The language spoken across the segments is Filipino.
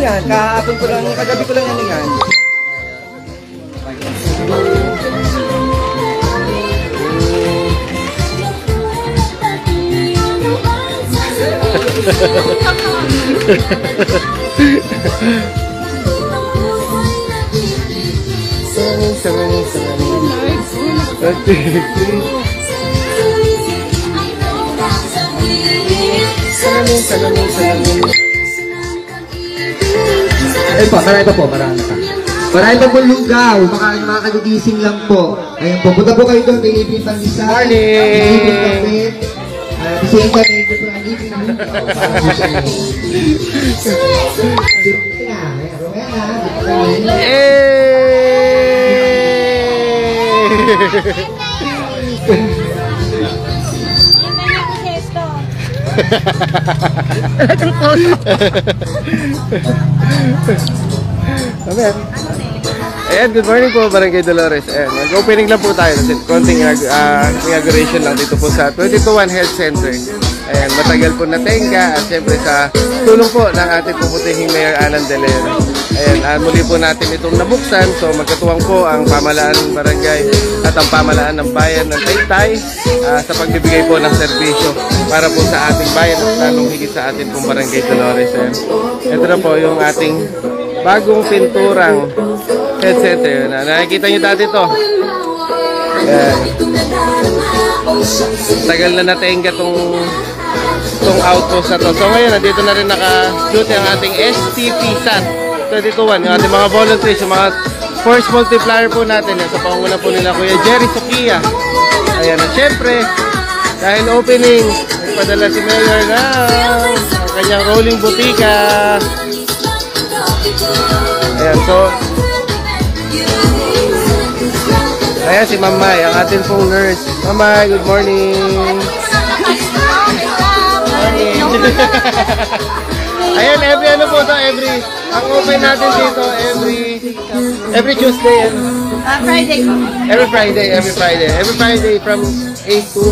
yan. Kahapon ko lang, kagabi ko lang yan. Ayun po, marami pa po, marami pa. Marami pa po lugaw, mga kagigising lang po. Ayun po, punta po kayo doon, may libreng pandesal. Morning! Kasi yung kami, ito po ang libreng lugaw. Ayan, good morning po Barangay Dolores. Ayan, mag-opening lang po tayo kasi konting inauguration lang dito po sa 22-1 Health Center. Ayan, matagal po na tenga at syempre sa tulong po ng ating puputihing Mayor Alan De Leon. Ayan, muli po natin itong nabuksan. So magkatuwang po ang pamahalaan ng barangay at ang pamahalaan ng bayan ng Taytay sa pagbibigay po ng serbisyo para po sa ating bayan at lalong higit sa ating pong Barangay Dolores. Ayan. Ito na po yung ating bagong pinturang health center. Nakikita nyo dati ito. Ayan. Tagal na natenga itong outpost na to. So ngayon, nandito na rin naka-duty ang ating STP SAT 22-1. Yung ating mga volunteers, yung mga force multiplier po natin. Sa panguna po nila Kuya Jerry Sukia. Ayan. At syempre, dahil opening, nagpadala si Mayor na ang kanyang rolling butika. Ayan, so ayan si Mamay, ang atin pong nurse. Mamay, good morning. Morning. Ayan, ano po to, ang open natin dito, every Tuesday and every Friday from 8 to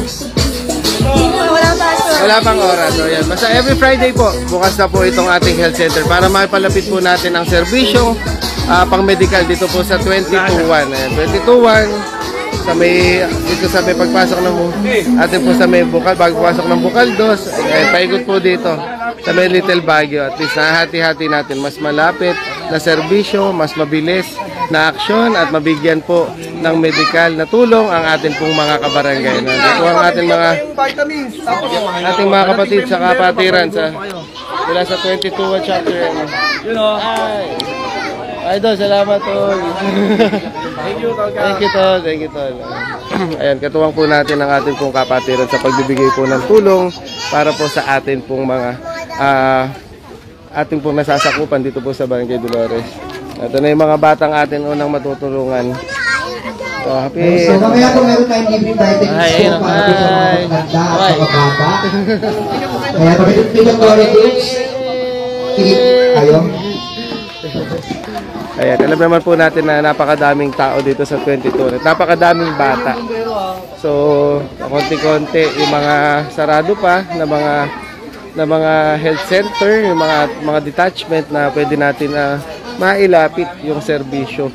wala pang oras. So, yan. Basta every Friday po, bukas na po itong ating health center para maipalapit po natin ang serbisyong pang medical dito po sa 22-1. 22-1 sa may, dito sa may pagpasok ng atin po sa may bukal, bago pasok ng Bukal-2. Paikot po dito sa may Little Baguio. At least nahati-hati natin mas malapit na serbisyo, mas mabilis na aksyon at mabigyan po ng medical na tulong ang ating pong mga kabarangay. Nandito ang ating mga kapatid sa kapatiran mula sa 22 chapter. Idol, salamat tol. Thank you tol. Ayan, katuwang po natin ang ating pong kapatiran sa pagbibigay po ng tulong para po sa atin pong mga ating pong nasasakupan dito po sa Barangay Dolores. Ito na yung mga batang atin unang matutulungan. So, happy. So, mamaya po meron tayong libreng vitamins po para po sa mga matanda at mga bata. Kaya pagkakita po rin kayo. Ayan, alam naman po natin na napakadaming tao dito sa 22. Napakadaming bata. So, konti-konti yung mga sarado pa na mga health center, yung mga detachment na pwede natin mailapit yung serbisyo.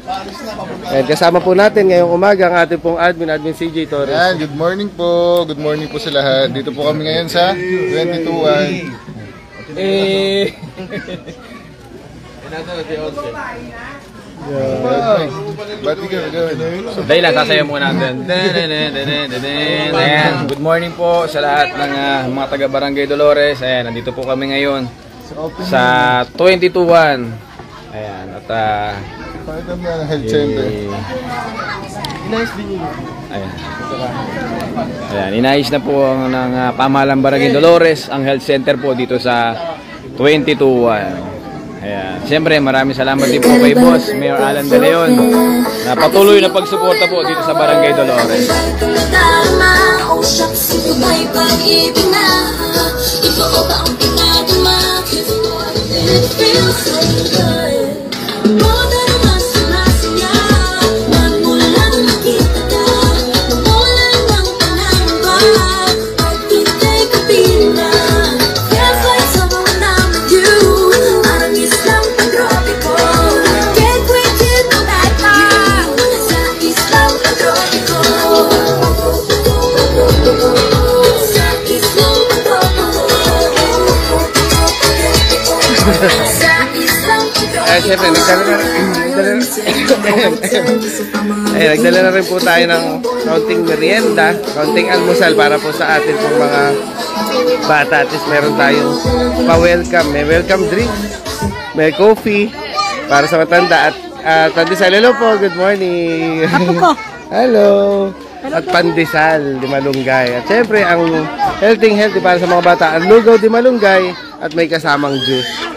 Ayan, kasama po natin ngayong umaga ang ating pong admin CJ Torres. Ayan, good morning po. Good morning po sa lahat. Dito po kami ngayon sa 22-1. Dahil lang, sasayaw muna natin. Ayan, good morning po sa lahat ng mga taga Barangay Dolores. Ayan, nandito po kami ngayon sa 22-1. Ayan, at health center. Ayan, inayos na po ng pamahalang Barangay Dolores ang health center po dito sa 22-1. Ayan. Siyempre, maraming salamat din po kay Boss Mayor Alan De Leon na patuloy na pagsuporta po dito sa Barangay Dolores. Siyempre, nagdala na rin po tayo ng kaunting merienda, kaunting almusal para po sa atin pong mga bata. At least meron tayong pa-welcome. May welcome drink, may coffee para sa matanda. At pandesal, hello po, good morning. Hello. At pandesal di malunggay. At syempre, ang healthy para sa mga bata, ang lugaw di malunggay at may kasamang juice.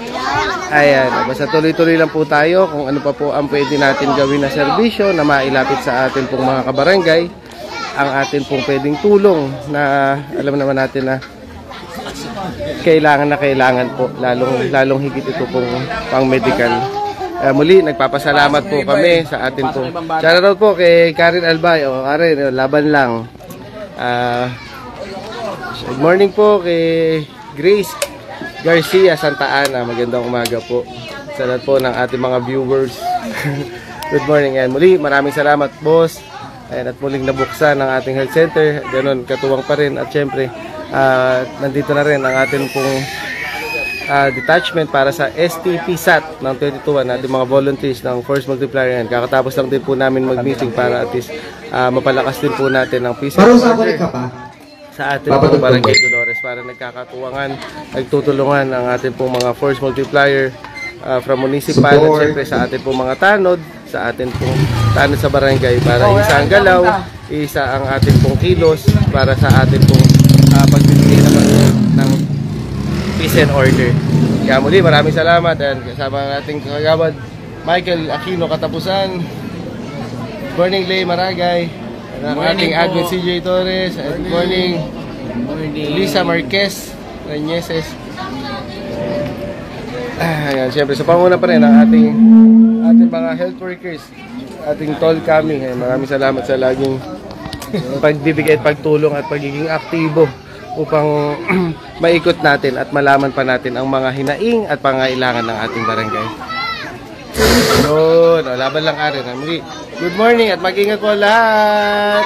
Ayan, basta tuloy-tuloy lang po tayo kung ano pa po ang pwede natin gawin na serbisyo na mailapit sa atin pong mga kabarangay. Ang atin pong pwedeng tulong na alam naman natin na kailangan po, lalong higit ito pong pang-medical. Muli, nagpapasalamat po kami sa atin po. Shoutout po kay Karen Albay. Karen, laban lang. Good morning po kay Grace Garcia Santa Ana. Magandang umaga po sa lahat po ng ating mga viewers. Good morning. And muli, maraming salamat, boss. At muling nabuksan ang ating health center. Ganon, katuwang pa rin. At syempre, nandito na rin ang ating pong detachment para sa STP-SAT ng 22 natin mga volunteers ng Force Multiplier. Kakatapos lang din po namin mag-meeting para at least mapalakas din po natin ang peace and order sa ating pong Barangay Dolores para nagkakatuwangan, nagtutulungan ang ating pong mga Force Multiplier from municipal at syempre sa ating pong mga tanod, sa ating pong tanod sa barangay para isa ang galaw, isa ang ating pong kilos para sa ating pong pagbibigay naman ng peace and order. Kaya muli, maraming salamat and kasama ng ating kagawad Michael Aquino Katapusan. Good morning, Lay Maragay. Ang ating admin CJ Torres. Good morning. Lisa Marquez Reñeses. Ayan, siyempre sa panguna pa rin ang ating mga health workers, ating tol kami. Maraming salamat sa laging pagbibigay at pagtulong at pagiging aktibo upang maikot natin at malaman pa natin ang mga hinaing at pangailangan ng ating barangay. Yun, laban lang Karen. Good morning at mag-ingat po lahat!